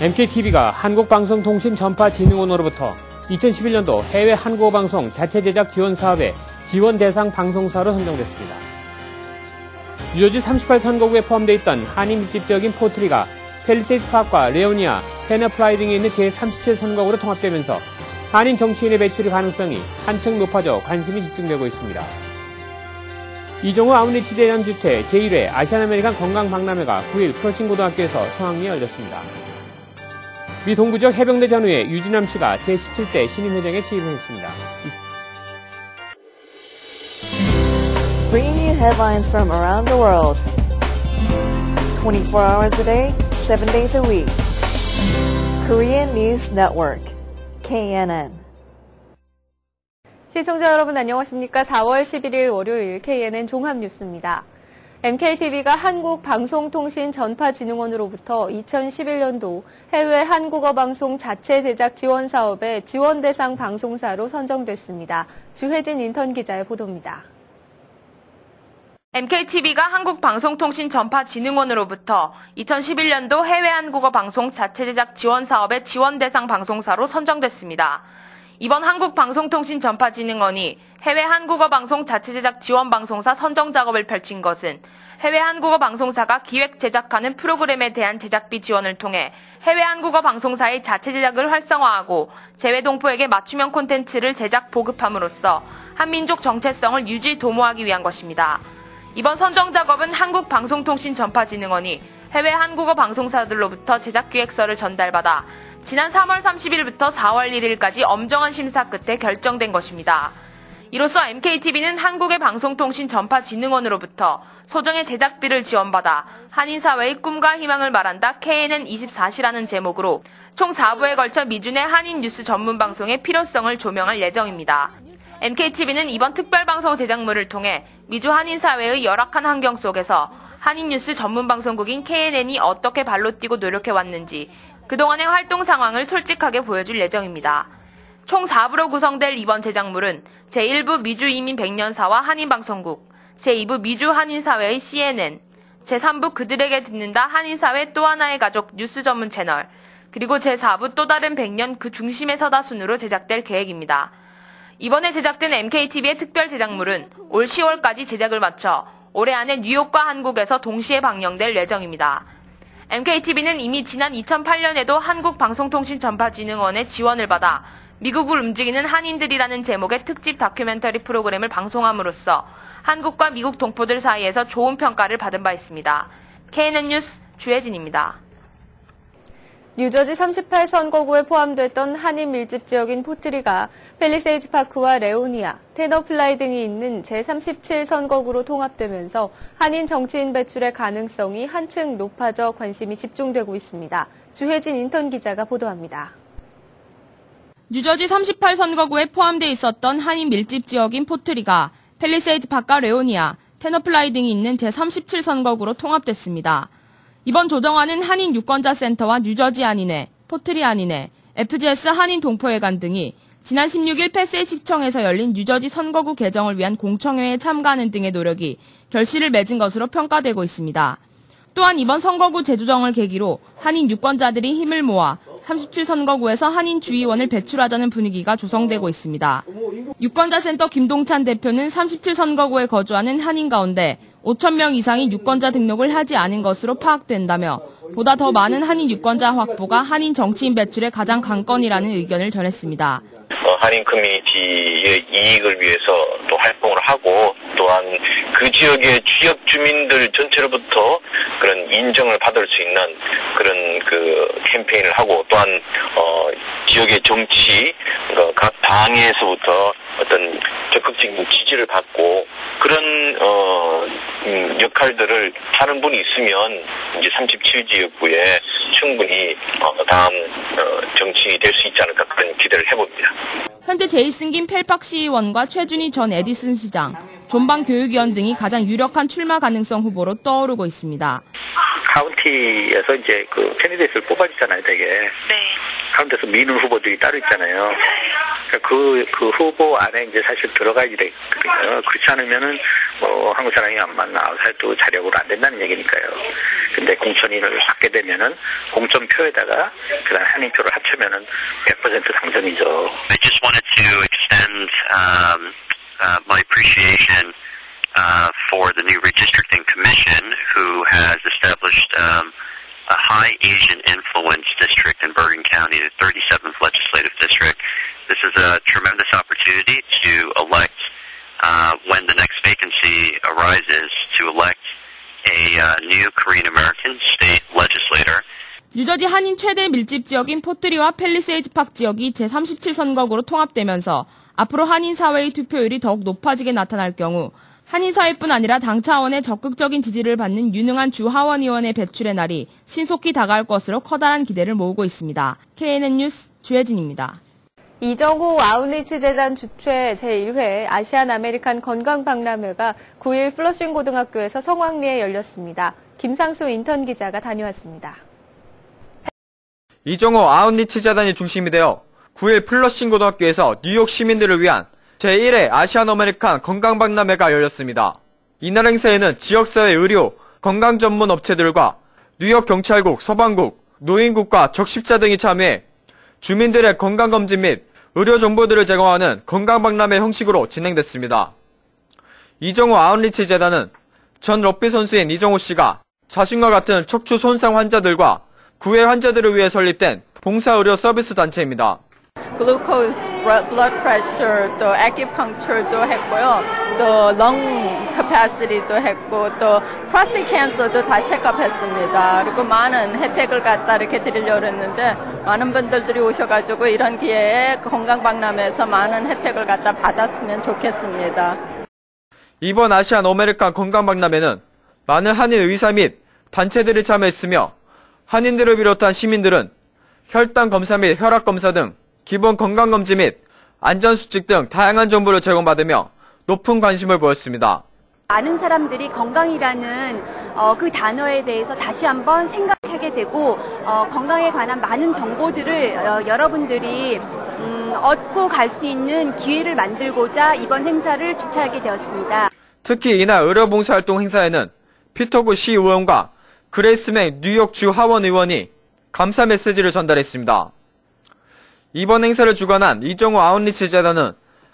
MKTV가 한국방송통신전파진흥원으로부터 2011년도 해외 한국어 방송 자체 제작 지원 사업의 지원 대상 방송사로 선정됐습니다. 뉴저지 38선거구에 포함되어 있던 한인 밀집지역인 포트리가 팰리세이드 파크와 레오니아, 테너플라이 등에 있는 제37선거구로 통합되면서 한인 정치인의 배출 가능성이 한층 높아져 관심이 집중되고 있습니다. 이종호 아웃리치 대전주최 제1회 아시안-아메리칸 건강박람회가 9일 프로칭고등학교에서 성황리에 열렸습니다. 미 동부지역 해병대 전우의 유진남 씨가 제17대 신임회장에 취임했습니다. Bringing you headlines from around the world. 24 hours a day, 7 days a week. Korean News Network, KNN. 시청자 여러분 안녕하십니까? 4월 11일 월요일 KNN 종합뉴스입니다. MKTV가 한국방송통신전파진흥원으로부터 2011년도 해외 한국어 방송 자체 제작 지원 사업의 지원 대상 방송사로 선정됐습니다. 주혜진 인턴 기자의 보도입니다. MKTV가 한국방송통신전파진흥원으로부터 2011년도 해외 한국어 방송 자체 제작 지원 사업의 지원 대상 방송사로 선정됐습니다. 이번 한국방송통신전파진흥원이 해외 한국어 방송 자체 제작 지원 방송사 선정 작업을 펼친 것은 해외 한국어 방송사가 기획 제작하는 프로그램에 대한 제작비 지원을 통해 해외 한국어 방송사의 자체 제작을 활성화하고 재외 동포에게 맞춤형 콘텐츠를 제작 보급함으로써 한민족 정체성을 유지 도모하기 위한 것입니다. 이번 선정 작업은 한국방송통신전파진흥원이 해외 한국어 방송사들로부터 제작기획서를 전달받아 지난 3월 30일부터 4월 1일까지 엄정한 심사 끝에 결정된 것입니다. 이로써 MKTV는 한국의 방송통신전파진흥원으로부터 소정의 제작비를 지원받아 한인사회의 꿈과 희망을 말한다 KNN24시라는 제목으로 총 4부에 걸쳐 미준의 한인 뉴스 전문 방송의 필요성을 조명할 예정입니다. MKTV는 이번 특별방송 제작물을 통해 미주 한인사회의 열악한 환경 속에서 한인 뉴스 전문 방송국인 KNN이 어떻게 발로 뛰고 노력해왔는지 그동안의 활동 상황을 솔직하게 보여줄 예정입니다. 총 4부로 구성될 이번 제작물은 제1부 미주 이민 100년사와 한인방송국, 제2부 미주 한인사회의 CNN, 제3부 그들에게 듣는다 한인사회 또 하나의 가족 뉴스 전문 채널, 그리고 제4부 또 다른 100년 그 중심에 서다 순으로 제작될 계획입니다. 이번에 제작된 MKTV의 특별 제작물은 올 10월까지 제작을 마쳐 올해 안에 뉴욕과 한국에서 동시에 방영될 예정입니다. MKTV는 이미 지난 2008년에도 한국방송통신전파진흥원의 지원을 받아 미국을 움직이는 한인들이라는 제목의 특집 다큐멘터리 프로그램을 방송함으로써 한국과 미국 동포들 사이에서 좋은 평가를 받은 바 있습니다. KNN 뉴스 주혜진입니다. 뉴저지 38선거구에 포함됐던 한인 밀집 지역인 포트리가 팰리세이드 파크와 레오니아, 테너플라이 등이 있는 제37선거구로 통합되면서 한인 정치인 배출의 가능성이 한층 높아져 관심이 집중되고 있습니다. 주혜진 인턴 기자가 보도합니다. 뉴저지 38선거구에 포함돼 있었던 한인 밀집 지역인 포트리가 팰리세이드 파크와 레오니아, 테너플라이 등이 있는 제37선거구로 통합됐습니다. 이번 조정안은 한인 유권자 센터와 뉴저지 한인회, 포트리 한인회, FGS 한인 동포회관 등이 지난 16일 패세이시청에서 열린 뉴저지 선거구 개정을 위한 공청회에 참가하는 등의 노력이 결실을 맺은 것으로 평가되고 있습니다. 또한 이번 선거구 재조정을 계기로 한인 유권자들이 힘을 모아 37선거구에서 한인 주의원을 배출하자는 분위기가 조성되고 있습니다. 유권자센터 김동찬 대표는 37선거구에 거주하는 한인 가운데 5,000명 이상이 유권자 등록을 하지 않은 것으로 파악된다며 보다 더 많은 한인 유권자 확보가 한인 정치인 배출의 가장 관건이라는 의견을 전했습니다. 한인 커뮤니티의 이익을 위해서 또 활동을 하고 또한 그 지역의 지역 주민들 전체로부터 그런 인정을 받을 수 있는 그런 그 캠페인을 하고 또한 지역의 정치 각 당에서부터 어떤 적극적인 지지를 받고 그런 역할들을 하는 분이 있으면 이제 37지역구에 충분히 다음 정치인이 될 수 있지 않을까 그런 기대를 해봅니다. 현재 제이슨 김 펠팍 시의원과 최준희 전 에디슨 시장, 존방 교육위원 등이 가장 유력한 출마 가능성 후보로 떠오르고 있습니다. 카운티에서 이제 그 캔디데이트를 뽑아주잖아요, 되게. 네. 카운티에서 미는 후보들이 따로 있잖아요. 그 후보 안에 이제 사실 들어가야 되거든요. 그렇지 않으면은 한국 사람이 안 만나, 사실 또 자력으로 안 된다는 얘기니까요. 근데 공천인을 받게 되면은 공천표에다가 그다음 한인표를 합치면은 100% 당선이죠. I just wanted to extend my appreciation for the new redistricting commission, who has established a high Asian influence district in Bergen County, the 37th legislative district. This is a tremendous opportunity to elect, when the next vacancy arises, to elect a new Korean American state legislator. 뉴저지 한인 최대 밀집 지역인 포트리와 팰리세이즈 파크 지역이 제37선거구로 통합되면서 앞으로 한인 사회의 투표율이 더욱 높아지게 나타날 경우 한인 사회뿐 아니라 당 차원의 적극적인 지지를 받는 유능한 주 하원 의원의 배출의 날이 신속히 다가올 것으로 커다란 기대를 모으고 있습니다. KNN 뉴스 주혜진입니다. 이정호 아웃리치 재단 주최 제1회 아시안 아메리칸 건강박람회가 9일 플러싱 고등학교에서 성황리에 열렸습니다. 김상수 인턴 기자가 다녀왔습니다. 이정호 아웃리치 재단이 중심이 되어 9일 플러싱 고등학교에서 뉴욕 시민들을 위한 제1회 아시안 아메리칸 건강박람회가 열렸습니다. 이날 행사에는 지역사회 의료, 건강 전문 업체들과 뉴욕 경찰국, 소방국, 노인국과 적십자 등이 참여해 주민들의 건강검진 및 의료 정보들을 제공하는 건강박람회 형식으로 진행됐습니다. 이정호 아웃리치 재단은 전 럭비 선수인 이정호 씨가 자신과 같은 척추 손상 환자들과 구애 환자들을 위해 설립된 봉사의료 서비스 단체입니다. 글루코즈, blood pressure, 또 acupuncture도 했고요. 또 lung capacity도 했고 또 prostate cancer도 다 체크업했습니다. 그리고 많은 혜택을 갖다 이렇게 드리려고 했는데 많은 분들이 오셔가지고 이런 기회에 건강박람회에서 많은 혜택을 갖다 받았으면 좋겠습니다. 이번 아시안 아메리칸 건강박람회는 많은 한인 의사 및 단체들이 참여했으며 한인들을 비롯한 시민들은 혈당 검사 및 혈압 검사 등 기본 건강검진 및 안전수칙 등 다양한 정보를 제공받으며 높은 관심을 보였습니다. 많은 사람들이 건강이라는 그 단어에 대해서 다시 한번 생각하게 되고 건강에 관한 많은 정보들을 여러분들이 얻고 갈 수 있는 기회를 만들고자 이번 행사를 주최하게 되었습니다. 특히 이날 의료봉사활동 행사에는 피터구 시의원과 그레이스 맥 뉴욕 주 하원 의원이 감사 메시지를 전달했습니다. 이번 행사를 주관한 이정호 아웃리치 재단은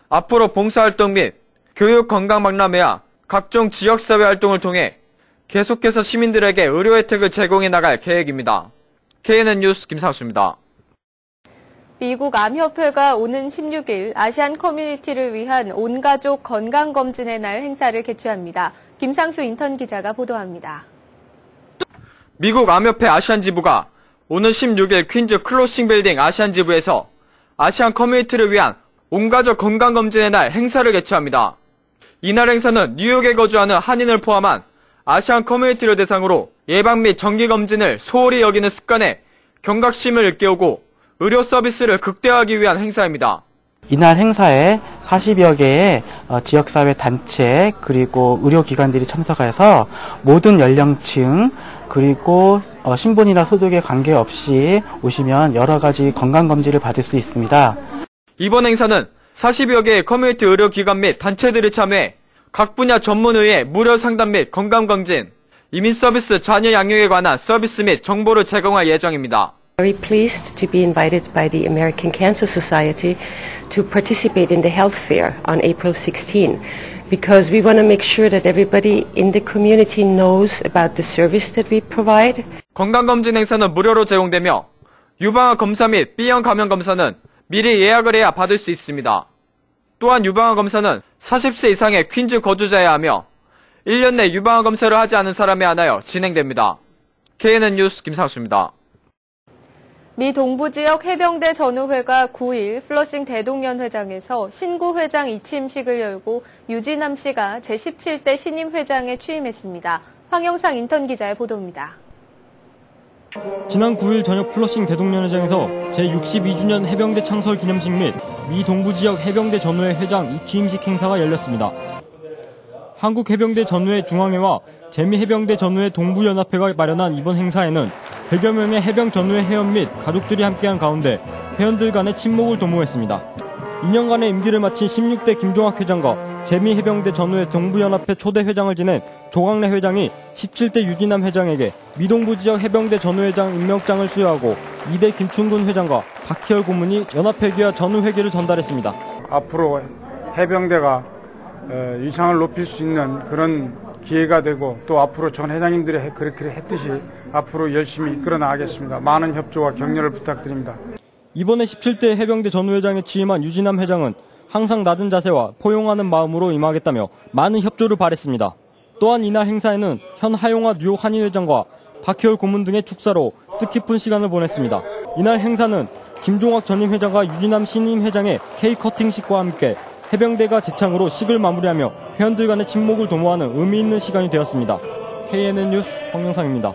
앞으로 봉사활동 및 교육 건강박람회와 각종 지역사회 활동을 통해 계속해서 시민들에게 의료 혜택을 제공해 나갈 계획입니다. KNN 뉴스 김상수입니다. 미국 암협회가 오는 16일 아시안 커뮤니티를 위한 온가족 건강검진의 날 행사를 개최합니다. 김상수 인턴 기자가 보도합니다. 미국 암협회 아시안 지부가 오는 16일 퀸즈 클로싱 빌딩 아시안 지부에서 아시안 커뮤니티를 위한 온가족 건강검진의 날 행사를 개최합니다. 이날 행사는 뉴욕에 거주하는 한인을 포함한 아시안 커뮤니티를 대상으로 예방 및 정기검진을 소홀히 여기는 습관에 경각심을 일깨우고 의료 서비스를 극대화하기 위한 행사입니다. 이날 행사에 40여 개의 지역사회 단체 그리고 의료기관들이 참석해서 모든 연령층 그리고 신분이나 소득에 관계없이 오시면 여러 가지 건강검진을 받을 수 있습니다. 이번 행사는 40여 개의 커뮤니티 의료기관 및 단체들이 참여해 각 분야 전문의의 무료 상담 및 건강검진, 이민 서비스 자녀 양육에 관한 서비스 및 정보를 제공할 예정입니다. Very pleased to be invited by the American Cancer Society to participate in the health fair on April 16, because we want to make sure that everybody in the community knows about the service that we provide. 건강검진 행사는 무료로 제공되며 유방암 검사 및 B형 감염 검사는 미리 예약을 해야 받을 수 있습니다. 또한 유방암 검사는 40세 이상의 퀸즈 거주자여야 하며 1년 내 유방암 검사를 하지 않은 사람에 한하여 진행됩니다. KNN 뉴스 김상수입니다. 미 동부지역 해병대 전우회가 9일 플러싱 대동연회장에서 신구 회장 이취임식을 열고 유진남 씨가 제17대 신임 회장에 취임했습니다. 황영상 인턴 기자의 보도입니다. 지난 9일 저녁 플러싱 대동연회장에서 제62주년 해병대 창설 기념식 및 미 동부지역 해병대 전우회 회장 이취임식 행사가 열렸습니다. 한국해병대 전우회 중앙회와 재미해병대 전우회 동부연합회가 마련한 이번 행사에는 100여 명의 해병 전우회 회원 및 가족들이 함께한 가운데 회원들 간의 친목을 도모했습니다. 2년간의 임기를 마친 16대 김종학 회장과 재미해병대 전우회 동부연합회 초대 회장을 지낸 조광래 회장이 17대 유진남 회장에게 미동부 지역 해병대 전우회장 임명장을 수여하고 2대 김충근 회장과 박희열 고문이 연합회계와 전우회계를 전달했습니다. 앞으로 해병대가 위상을 높일 수 있는 그런 기회가 되고 또 앞으로 전 회장님들이 그렇게 했듯이 앞으로 열심히 이끌어 나가겠습니다. 많은 협조와 격려를 부탁드립니다. 이번에 17대 해병대 전우회장에 취임한 유진남 회장은 항상 낮은 자세와 포용하는 마음으로 임하겠다며 많은 협조를 바랬습니다. 또한 이날 행사에는 현 하용화 뉴욕 한인회장과 박희열 고문 등의 축사로 뜻깊은 시간을 보냈습니다. 이날 행사는 김종학 전임 회장과 유진남 신임 회장의 케이크 커팅식과 함께 해병대가 재창으로 식을 마무리하며 회원들 간의 친목을 도모하는 의미 있는 시간이 되었습니다. KNN 뉴스 황영상입니다.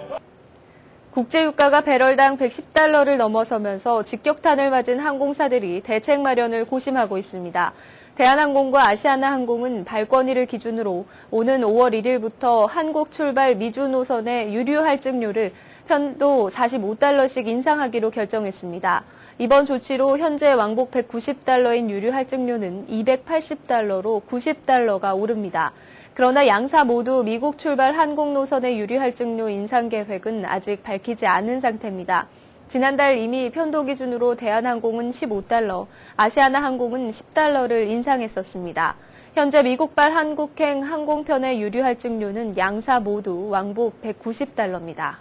국제유가가 배럴당 110달러를 넘어서면서 직격탄을 맞은 항공사들이 대책 마련을 고심하고 있습니다. 대한항공과 아시아나항공은 발권일을 기준으로 오는 5월 1일부터 한국 출발 미주 노선의 유류 할증료를 편도 45달러씩 인상하기로 결정했습니다. 이번 조치로 현재 왕복 190달러인 유류 할증료는 280달러로 90달러가 오릅니다. 그러나 양사 모두 미국 출발 한국 노선의 유류 할증료 인상 계획은 아직 밝히지 않은 상태입니다. 지난달 이미 편도 기준으로 대한항공은 15달러, 아시아나항공은 10달러를 인상했었습니다. 현재 미국발 한국행 항공편의 유류 할증료는 양사 모두 왕복 190달러입니다.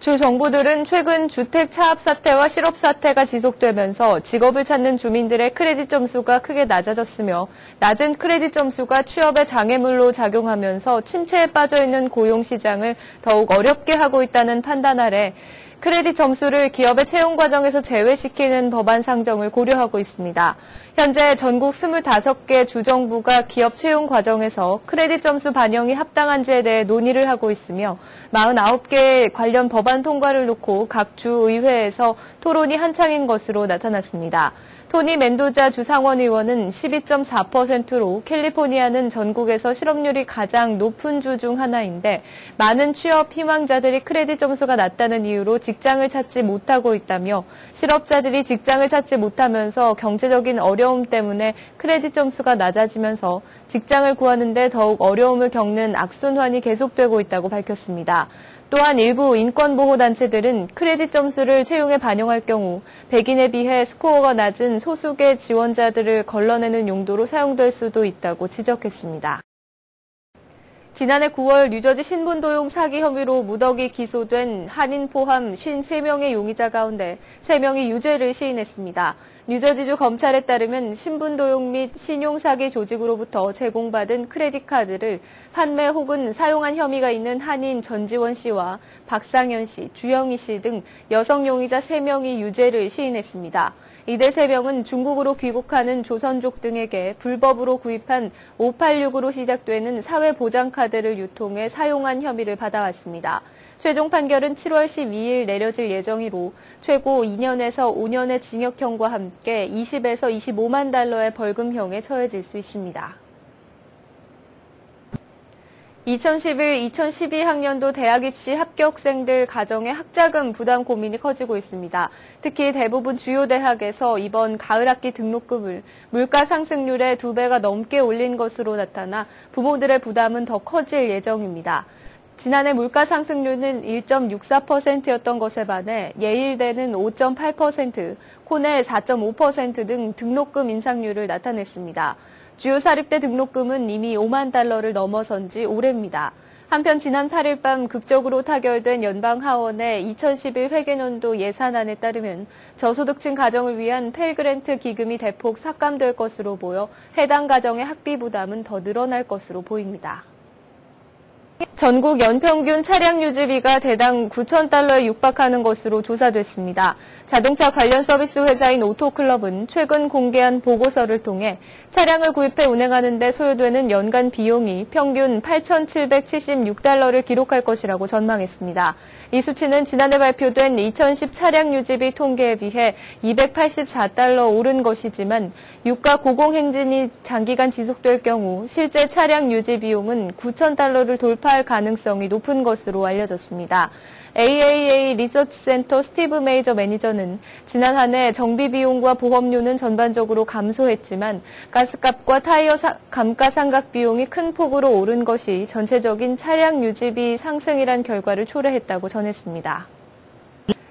주 정부들은 최근 주택 차압 사태와 실업 사태가 지속되면서 직업을 찾는 주민들의 크레딧 점수가 크게 낮아졌으며 낮은 크레딧 점수가 취업의 장애물로 작용하면서 침체에 빠져있는 고용시장을 더욱 어렵게 하고 있다는 판단 아래 크레딧 점수를 기업의 채용 과정에서 제외시키는 법안 상정을 고려하고 있습니다. 현재 전국 25개 주정부가 기업 채용 과정에서 크레딧 점수 반영이 합당한지에 대해 논의를 하고 있으며 49개의 관련 법안 통과를 놓고 각 주의회에서 토론이 한창인 것으로 나타났습니다. 토니 멘도자 주상원의원은 12.4%로 캘리포니아는 전국에서 실업률이 가장 높은 주 중 하나인데 많은 취업 희망자들이 크레딧 점수가 낮다는 이유로 직장을 찾지 못하고 있다며 실업자들이 직장을 찾지 못하면서 경제적인 어려움 때문에 크레딧 점수가 낮아지면서 직장을 구하는 데 더욱 어려움을 겪는 악순환이 계속되고 있다고 밝혔습니다. 또한 일부 인권보호단체들은 크레딧 점수를 채용에 반영할 경우 백인에 비해 스코어가 낮은 소수계 지원자들을 걸러내는 용도로 사용될 수도 있다고 지적했습니다. 지난해 9월 뉴저지 신분도용 사기 혐의로 무더기 기소된 한인 포함 53명의 용의자 가운데 3명이 유죄를 시인했습니다. 뉴저지주 검찰에 따르면 신분도용 및 신용사기 조직으로부터 제공받은 크레딧 카드를 판매 혹은 사용한 혐의가 있는 한인 전지원 씨와 박상현 씨, 주영희 씨 등 여성 용의자 3명이 유죄를 시인했습니다. 이들 3명은 중국으로 귀국하는 조선족 등에게 불법으로 구입한 586으로 시작되는 사회보장카드를 유통해 사용한 혐의를 받아왔습니다. 최종 판결은 7월 12일 내려질 예정이로 최고 2년에서 5년의 징역형과 함께 20에서 25만 달러의 벌금형에 처해질 수 있습니다. 2011-2012 학년도 대학 입시 합격생들 가정의 학자금 부담 고민이 커지고 있습니다. 특히 대부분 주요 대학에서 이번 가을 학기 등록금을 물가 상승률의 2배가 넘게 올린 것으로 나타나 부모들의 부담은 더 커질 예정입니다. 지난해 물가 상승률은 1.64%였던 것에 반해 예일대는 5.8%, 코넬 4.5% 등 등록금 인상률을 나타냈습니다. 주요 사립대 등록금은 이미 5만 달러를 넘어선 지 오래입니다. 한편 지난 8일 밤 극적으로 타결된 연방하원의 2011 회계년도 예산안에 따르면 저소득층 가정을 위한 펠그랜트 기금이 대폭 삭감될 것으로 보여 해당 가정의 학비 부담은 더 늘어날 것으로 보입니다. 전국 연평균 차량 유지비가 대당 9,000달러에 육박하는 것으로 조사됐습니다. 자동차 관련 서비스 회사인 오토클럽은 최근 공개한 보고서를 통해 차량을 구입해 운행하는 데 소요되는 연간 비용이 평균 8,776달러를 기록할 것이라고 전망했습니다. 이 수치는 지난해 발표된 2010 차량 유지비 통계에 비해 284달러 오른 것이지만 유가 고공행진이 장기간 지속될 경우 실제 차량 유지 비용은 9,000달러를 돌파할 가능성이 높은 것으로 알려졌습니다. AAA 리서치 센터 스티브 메이저 매니저는 지난 한 해 정비 비용과 보험료는 전반적으로 감소했지만 가스값과 타이어 감가상각 비용이 큰 폭으로 오른 것이 전체적인 차량 유지비 상승이란 결과를 초래했다고 전했습니다.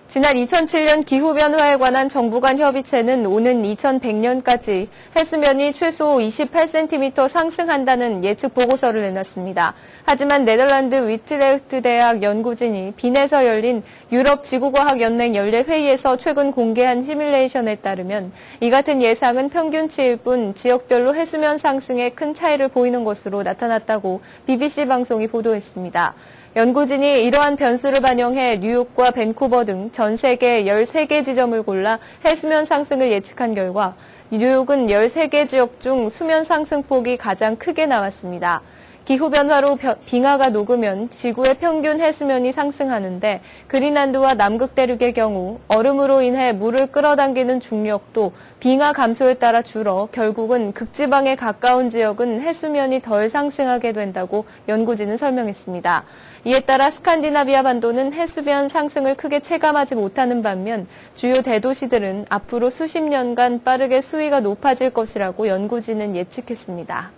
지난 2007년 기후변화에 관한 정부 간 협의체는 오는 2100년까지 해수면이 최소 28cm 상승한다는 예측 보고서를 내놨습니다. 하지만 네덜란드 위트레흐트 대학 연구진이 빈에서 열린 유럽 지구과학연맹 연례 회의에서 최근 공개한 시뮬레이션에 따르면 이 같은 예상은 평균치일 뿐 지역별로 해수면 상승에 큰 차이를 보이는 것으로 나타났다고 BBC 방송이 보도했습니다. 연구진이 이러한 변수를 반영해 뉴욕과 밴쿠버 등 전 세계 13개 지점을 골라 해수면 상승을 예측한 결과 뉴욕은 13개 지역 중 수면 상승폭이 가장 크게 나왔습니다. 기후변화로 빙하가 녹으면 지구의 평균 해수면이 상승하는데 그린란드와 남극 대륙의 경우 얼음으로 인해 물을 끌어당기는 중력도 빙하 감소에 따라 줄어 결국은 극지방에 가까운 지역은 해수면이 덜 상승하게 된다고 연구진은 설명했습니다. 이에 따라 스칸디나비아 반도는 해수면 상승을 크게 체감하지 못하는 반면 주요 대도시들은 앞으로 수십 년간 빠르게 수위가 높아질 것이라고 연구진은 예측했습니다.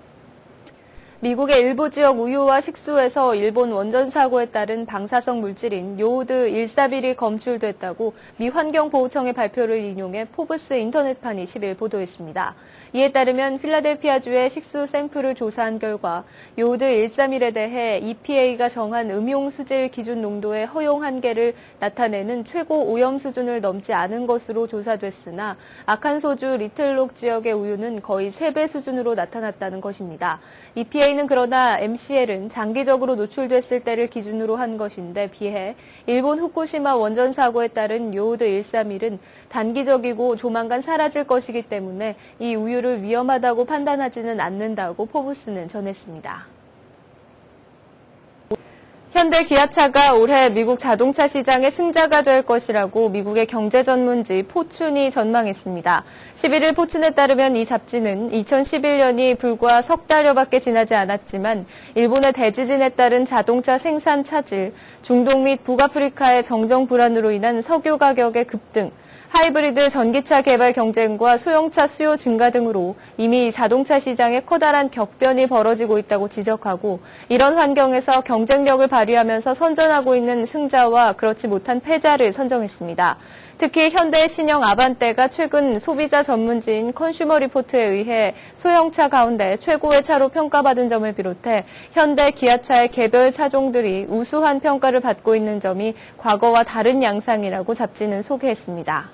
미국의 일부 지역 우유와 식수에서 일본 원전 사고에 따른 방사성 물질인 요오드 141이 검출됐다고 미 환경보호청의 발표를 인용해 포브스 인터넷판이 10일 보도했습니다. 이에 따르면 필라델피아주의 식수 샘플을 조사한 결과 요오드 131에 대해 EPA가 정한 음용수질 기준 농도의 허용 한계를 나타내는 최고 오염 수준을 넘지 않은 것으로 조사됐으나 아칸소주 리틀록 지역의 우유는 거의 3배 수준으로 나타났다는 것입니다. EPA는 그러나 MCL은 장기적으로 노출됐을 때를 기준으로 한 것인데 비해 일본 후쿠시마 원전 사고에 따른 요오드 131은 단기적이고 조만간 사라질 것이기 때문에 이 우유를 위험하다고 판단하지는 않는다고 포브스는 전했습니다. 현대 기아차가 올해 미국 자동차 시장의 승자가 될 것이라고 미국의 경제 전문지 포춘이 전망했습니다. 11일 포춘에 따르면 이 잡지는 2011년이 불과 석 달여밖에 지나지 않았지만 일본의 대지진에 따른 자동차 생산 차질, 중동 및 북아프리카의 정정 불안으로 인한 석유 가격의 급등, 하이브리드 전기차 개발 경쟁과 소형차 수요 증가 등으로 이미 자동차 시장에 커다란 격변이 벌어지고 있다고 지적하고 이런 환경에서 경쟁력을 발휘하면서 선전하고 있는 승자와 그렇지 못한 패자를 선정했습니다. 특히 현대의 신형 아반떼가 최근 소비자 전문지인 컨슈머 리포트에 의해 소형차 가운데 최고의 차로 평가받은 점을 비롯해 현대 기아차의 개별 차종들이 우수한 평가를 받고 있는 점이 과거와 다른 양상이라고 잡지는 소개했습니다.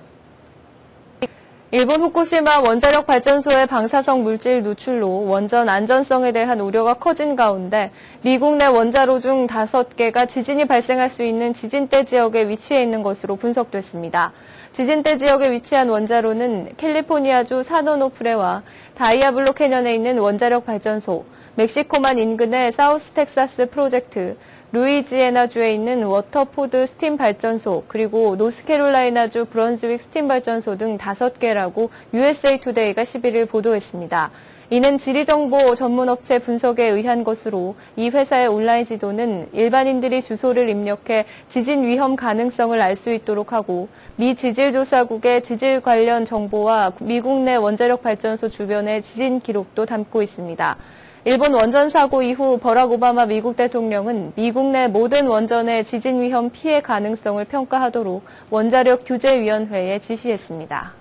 일본 후쿠시마 원자력 발전소의 방사성 물질 누출로 원전 안전성에 대한 우려가 커진 가운데 미국 내 원자로 중 5개가 지진이 발생할 수 있는 지진대 지역에 위치해 있는 것으로 분석됐습니다. 지진대 지역에 위치한 원자로는 캘리포니아주 산오노프레와 다이아블로 캐년에 있는 원자력 발전소, 멕시코만 인근의 사우스 텍사스 프로젝트, 루이지애나주에 있는 워터포드 스팀 발전소, 그리고 노스캐롤라이나주 브런즈윅 스팀 발전소 등 5개라고 USA 투데이가 11일 보도했습니다. 이는 지리정보 전문업체 분석에 의한 것으로 이 회사의 온라인 지도는 일반인들이 주소를 입력해 지진 위험 가능성을 알 수 있도록 하고 미 지질조사국의 지질 관련 정보와 미국 내 원자력 발전소 주변의 지진 기록도 담고 있습니다. 일본 원전 사고 이후 버락 오바마 미국 대통령은 미국 내 모든 원전의 지진 위험 피해 가능성을 평가하도록 원자력 규제위원회에 지시했습니다.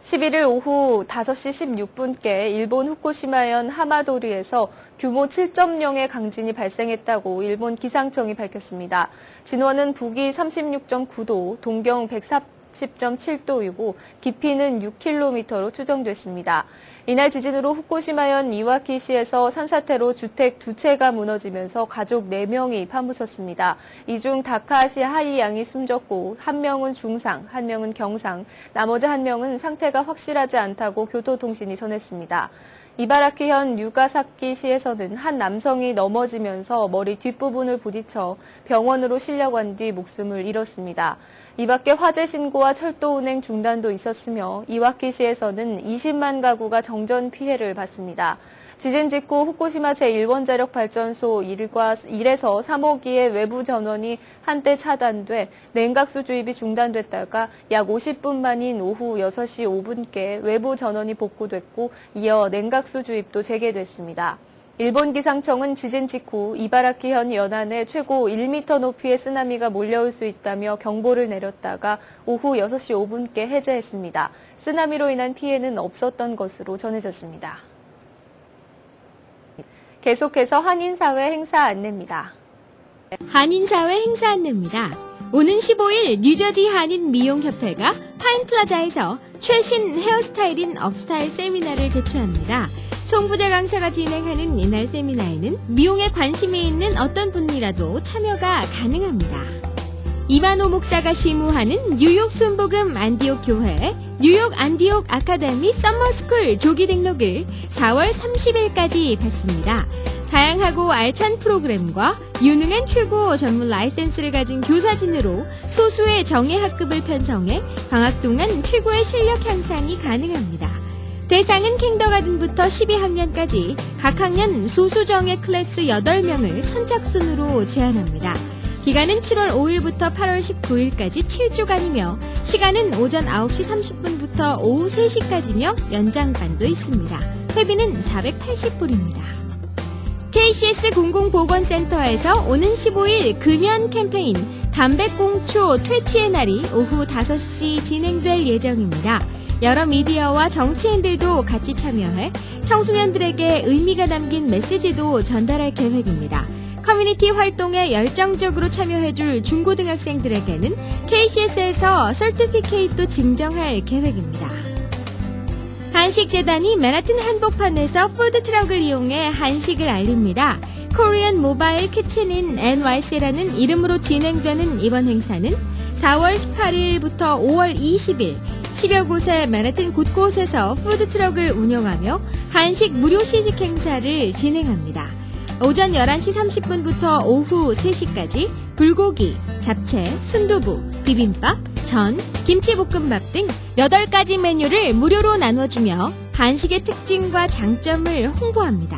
11일 오후 5시 16분께 일본 후쿠시마현 하마도리에서 규모 7.0의 강진이 발생했다고 일본 기상청이 밝혔습니다. 진원은 북위 36.9도, 동경 140.7도이고 깊이는 6km로 추정됐습니다. 이날 지진으로 후쿠시마현 이와키시에서 산사태로 주택 2채가 무너지면서 가족 4명이 파묻혔습니다. 이 중 다카하시 하이 양이 숨졌고 1명은 중상, 1명은 경상, 나머지 1명은 상태가 확실하지 않다고 교토통신이 전했습니다. 이바라키현 유가사키시에서는 한 남성이 넘어지면서 머리 뒷부분을 부딪혀 병원으로 실려간 뒤 목숨을 잃었습니다. 이 밖에 화재 신고와 철도 운행 중단도 있었으며 이와키시에서는 20만 가구가 정전 피해를 봤습니다. 지진 직후 후쿠시마 제1원자력발전소 1에서 3호기의 외부 전원이 한때 차단돼 냉각수 주입이 중단됐다가 약 50분 만인 오후 6시 5분께 외부 전원이 복구됐고 이어 냉각수 주입도 재개됐습니다. 일본 기상청은 지진 직후 이바라키현 연안에 최고 1m 높이의 쓰나미가 몰려올 수 있다며 경보를 내렸다가 오후 6시 5분께 해제했습니다. 쓰나미로 인한 피해는 없었던 것으로 전해졌습니다. 계속해서 한인사회 행사 안내입니다. 한인사회 행사 안내입니다. 오는 15일 뉴저지 한인미용협회가 파인플라자에서 최신 헤어스타일인 업스타일 세미나를 개최합니다. 송부재 강사가 진행하는 이날 세미나에는 미용에 관심이 있는 어떤 분이라도 참여가 가능합니다. 이만호 목사가 시무하는 뉴욕 순복음 안디옥 교회 뉴욕 안디옥 아카데미 썸머스쿨 조기 등록을 4월 30일까지 받습니다. 다양하고 알찬 프로그램과 유능한 최고 전문 라이센스를 가진 교사진으로 소수의 정예 학급을 편성해 방학 동안 최고의 실력 향상이 가능합니다. 대상은 kindergarten부터 12학년까지 각 학년 소수정예 클래스 8명을 선착순으로 제한합니다. 기간은 7월 5일부터 8월 19일까지 7주간이며 시간은 오전 9시 30분부터 오후 3시까지며 연장반도 있습니다. 회비는 480불입니다. KCS 공공보건센터에서 오는 15일 금연 캠페인 담배꽁초 퇴치의 날이 오후 5시 진행될 예정입니다. 여러 미디어와 정치인들도 같이 참여해 청소년들에게 의미가 담긴 메시지도 전달할 계획입니다. 커뮤니티 활동에 열정적으로 참여해줄 중고등학생들에게는 KCS에서 서티피케이트도 증정할 계획입니다. 한식재단이 맨하튼 한복판에서 푸드트럭을 이용해 한식을 알립니다. 코리안 모바일 키친인 NYC라는 이름으로 진행되는 이번 행사는 4월 18일부터 5월 20일 10여 곳의 맨하튼 곳곳에서 푸드트럭을 운영하며 한식 무료 시식 행사를 진행합니다. 오전 11시 30분부터 오후 3시까지 불고기, 잡채, 순두부, 비빔밥, 전, 김치볶음밥 등 8가지 메뉴를 무료로 나눠주며 한식의 특징과 장점을 홍보합니다.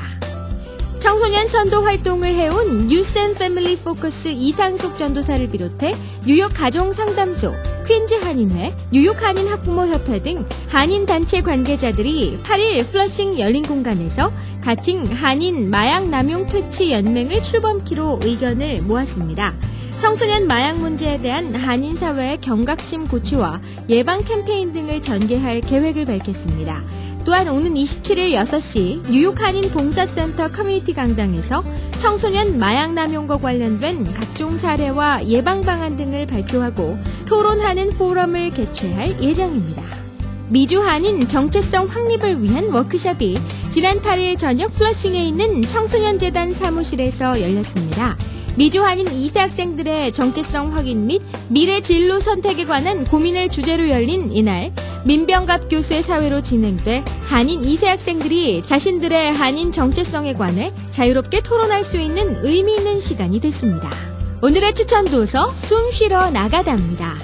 청소년 선도 활동을 해온 유스 앤 패밀리 포커스 이상숙 전도사를 비롯해 뉴욕 가정상담소, 퀸즈 한인회, 뉴욕 한인 학부모협회 등 한인 단체 관계자들이 8일 플러싱 열린 공간에서 가칭 한인 마약 남용 퇴치 연맹을 출범키로 의견을 모았습니다. 청소년 마약 문제에 대한 한인 사회의 경각심 고취와 예방 캠페인 등을 전개할 계획을 밝혔습니다. 또한 오는 27일 6시 뉴욕 한인 봉사센터 커뮤니티 강당에서 청소년 마약 남용과 관련된 각종 사례와 예방 방안 등을 발표하고 토론하는 포럼을 개최할 예정입니다. 미주 한인 정체성 확립을 위한 워크숍이 지난 8일 저녁 플러싱에 있는 청소년재단 사무실에서 열렸습니다. 미주 한인 2세 학생들의 정체성 확인 및 미래 진로 선택에 관한 고민을 주제로 열린 이날 민병갑 교수의 사회로 진행돼 한인 2세 학생들이 자신들의 한인 정체성에 관해 자유롭게 토론할 수 있는 의미 있는 시간이 됐습니다. 오늘의 추천 도서 숨 쉬러 나가다입니다.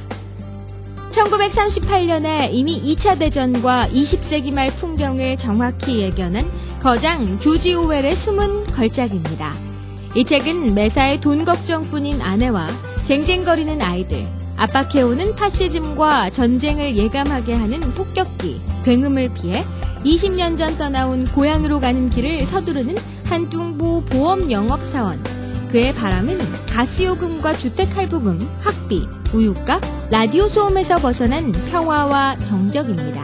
1938년에 이미 2차 대전과 20세기 말 풍경을 정확히 예견한 거장 조지 오웰의 숨은 걸작입니다. 이 책은 매사에 돈 걱정뿐인 아내와 쟁쟁거리는 아이들, 압박해오는 파시즘과 전쟁을 예감하게 하는 폭격기, 굉음을 피해 20년 전 떠나온 고향으로 가는 길을 서두르는 한뚱보 보험 영업사원, 그의 바람은 가스요금과 주택할부금, 학비, 우유값, 라디오 소음에서 벗어난 평화와 정적입니다.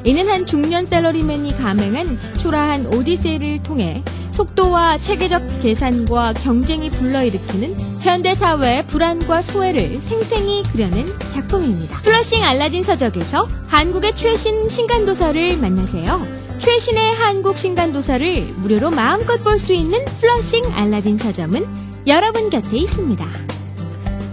이는 한 중년 셀러리맨이 감행한 초라한 오디세이를 통해 속도와 체계적 계산과 경쟁이 불러일으키는 현대사회의 불안과 소외를 생생히 그려낸 작품입니다. 플러싱 알라딘 서적에서 한국의 최신 신간도서를 만나세요. 최신의 한국 신간도서를 무료로 마음껏 볼 수 있는 플러싱 알라딘 서점은 여러분 곁에 있습니다.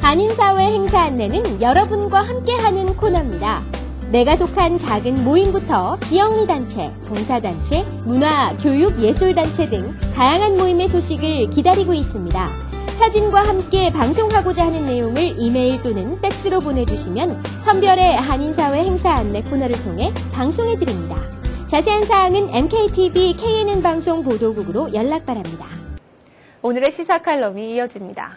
한인사회 행사 안내는 여러분과 함께하는 코너입니다. 내가 속한 작은 모임부터 비영리단체, 봉사단체, 문화, 교육, 예술단체 등 다양한 모임의 소식을 기다리고 있습니다. 사진과 함께 방송하고자 하는 내용을 이메일 또는 팩스로 보내주시면 선별의 한인사회 행사 안내 코너를 통해 방송해드립니다. 자세한 사항은 MKTV KNN 방송 보도국으로 연락 바랍니다. 오늘의 시사 칼럼이 이어집니다.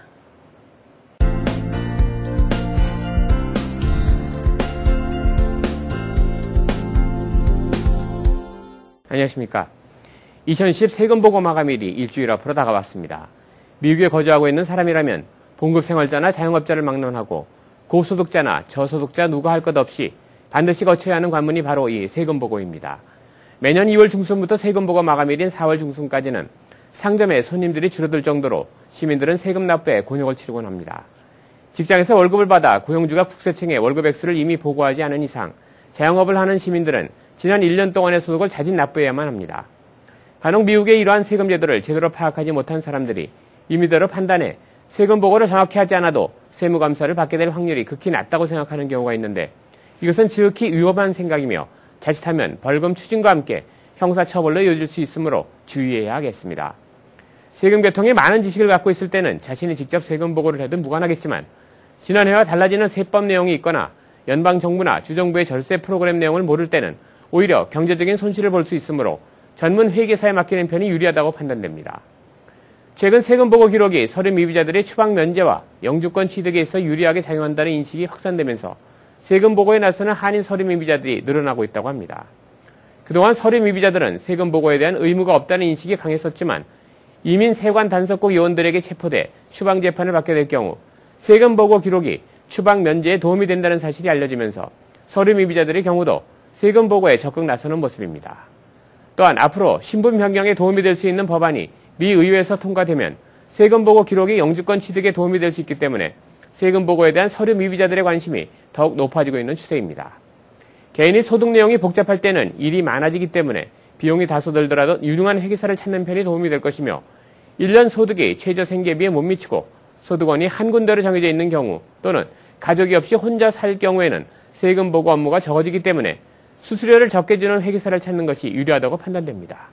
안녕하십니까. 2010 세금보고 마감일이 일주일 앞으로 다가왔습니다. 미국에 거주하고 있는 사람이라면 봉급생활자나 자영업자를 막론하고 고소득자나 저소득자 누가 할 것 없이 반드시 거쳐야 하는 관문이 바로 이 세금보고입니다. 매년 2월 중순부터 세금보고 마감일인 4월 중순까지는 상점에 손님들이 줄어들 정도로 시민들은 세금 납부에 곤욕을 치르곤 합니다. 직장에서 월급을 받아 고용주가 국세청에 월급 액수를 이미 보고하지 않은 이상 자영업을 하는 시민들은 지난 1년 동안의 소득을 자진 납부해야만 합니다. 간혹 미국의 이러한 세금 제도를 제대로 파악하지 못한 사람들이 임의대로 판단해 세금 보고를 정확히 하지 않아도 세무감사를 받게 될 확률이 극히 낮다고 생각하는 경우가 있는데 이것은 지극히 위험한 생각이며 자칫하면 벌금 추징과 함께 형사처벌로 이어질 수 있으므로 주의해야 하겠습니다. 세금 계통에 많은 지식을 갖고 있을 때는 자신이 직접 세금 보고를 해도 무관하겠지만 지난해와 달라지는 세법 내용이 있거나 연방정부나 주정부의 절세 프로그램 내용을 모를 때는 오히려 경제적인 손실을 볼 수 있으므로 전문 회계사에 맡기는 편이 유리하다고 판단됩니다. 최근 세금 보고 기록이 서류 미비자들의 추방 면제와 영주권 취득에 있어 유리하게 작용한다는 인식이 확산되면서 세금 보고에 나서는 한인 서류 미비자들이 늘어나고 있다고 합니다. 그동안 서류 미비자들은 세금 보고에 대한 의무가 없다는 인식이 강했었지만 이민 세관 단속국 요원들에게 체포돼 추방 재판을 받게 될 경우 세금 보고 기록이 추방 면제에 도움이 된다는 사실이 알려지면서 서류 미비자들의 경우도 세금 보고에 적극 나서는 모습입니다. 또한 앞으로 신분 변경에 도움이 될 수 있는 법안이 미 의회에서 통과되면 세금 보고 기록이 영주권 취득에 도움이 될 수 있기 때문에 세금 보고에 대한 서류 미비자들의 관심이 더욱 높아지고 있는 추세입니다. 개인이 소득 내용이 복잡할 때는 일이 많아지기 때문에 비용이 다소 들더라도 유능한 회계사를 찾는 편이 도움이 될 것이며 1년 소득이 최저 생계비에 못 미치고 소득원이 한 군데로 정해져 있는 경우 또는 가족이 없이 혼자 살 경우에는 세금 보고 업무가 적어지기 때문에 수수료를 적게 주는 회계사를 찾는 것이 유리하다고 판단됩니다.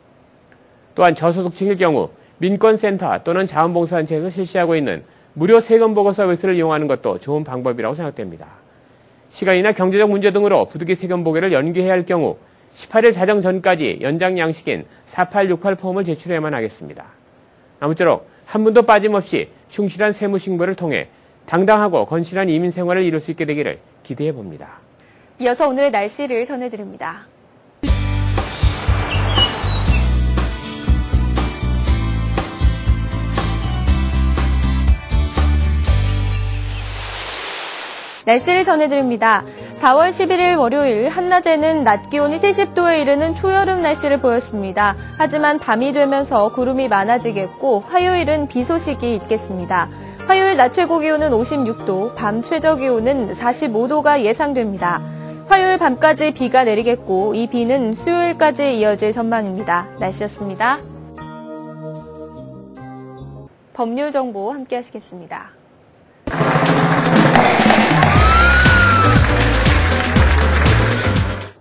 또한 저소득층일 경우 민권센터 또는 자원봉사단체에서 실시하고 있는 무료 세금 보고 서비스를 이용하는 것도 좋은 방법이라고 생각됩니다. 시간이나 경제적 문제 등으로 부득이 세금 보고를 연기해야 할 경우 18일 자정 전까지 연장 양식인 4868 폼을 제출해야만 하겠습니다. 아무쪼록 한 분도 빠짐없이 충실한 세무 신고를 통해 당당하고 건실한 이민 생활을 이룰 수 있게 되기를 기대해 봅니다. 이어서 오늘의 날씨를 전해드립니다. 날씨를 전해드립니다. 4월 11일 월요일 한낮에는 낮 기온이 70도에 이르는 초여름 날씨를 보였습니다. 하지만 밤이 되면서 구름이 많아지겠고 화요일은 비 소식이 있겠습니다. 화요일 낮 최고 기온은 56도, 밤 최저 기온은 45도가 예상됩니다. 화요일 밤까지 비가 내리겠고 이 비는 수요일까지 이어질 전망입니다. 날씨였습니다. 법률 정보 함께 하시겠습니다.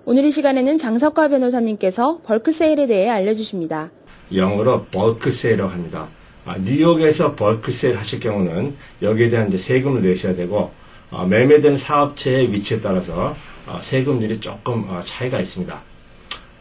오늘 이 시간에는 장석화 변호사님께서 벌크 세일에 대해 알려주십니다. 영어로 벌크 세일이라고 합니다. 뉴욕에서 벌크 세일 하실 경우는 여기에 대한 이제 세금을 내셔야 되고 매매된 사업체의 위치에 따라서 세금률이 조금 차이가 있습니다.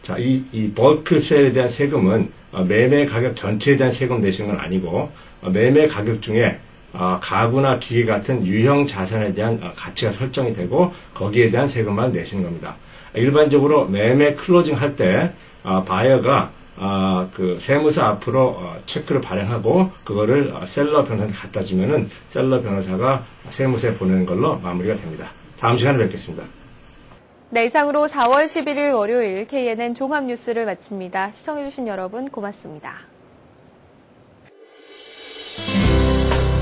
자, 이 벌크 세일에 대한 세금은 매매 가격 전체에 대한 세금 내시는 건 아니고 매매 가격 중에 가구나 기계 같은 유형 자산에 대한 가치가 설정이 되고 거기에 대한 세금만 내시는 겁니다. 일반적으로 매매 클로징 할 때 바이어가 그 세무서 앞으로 체크를 발행하고 그거를 셀러 변호사한테 갖다 주면은 셀러 변호사가 세무서에 보내는 걸로 마무리가 됩니다. 다음 시간에 뵙겠습니다. 네, 이상으로 4월 11일 월요일 KNN 종합 뉴스를 마칩니다. 시청해주신 여러분 고맙습니다.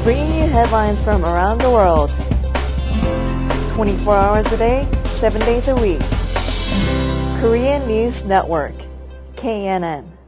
Bringing you headlines from around the world. 24 hours a day, 7 days a week. Korean News Network, KNN.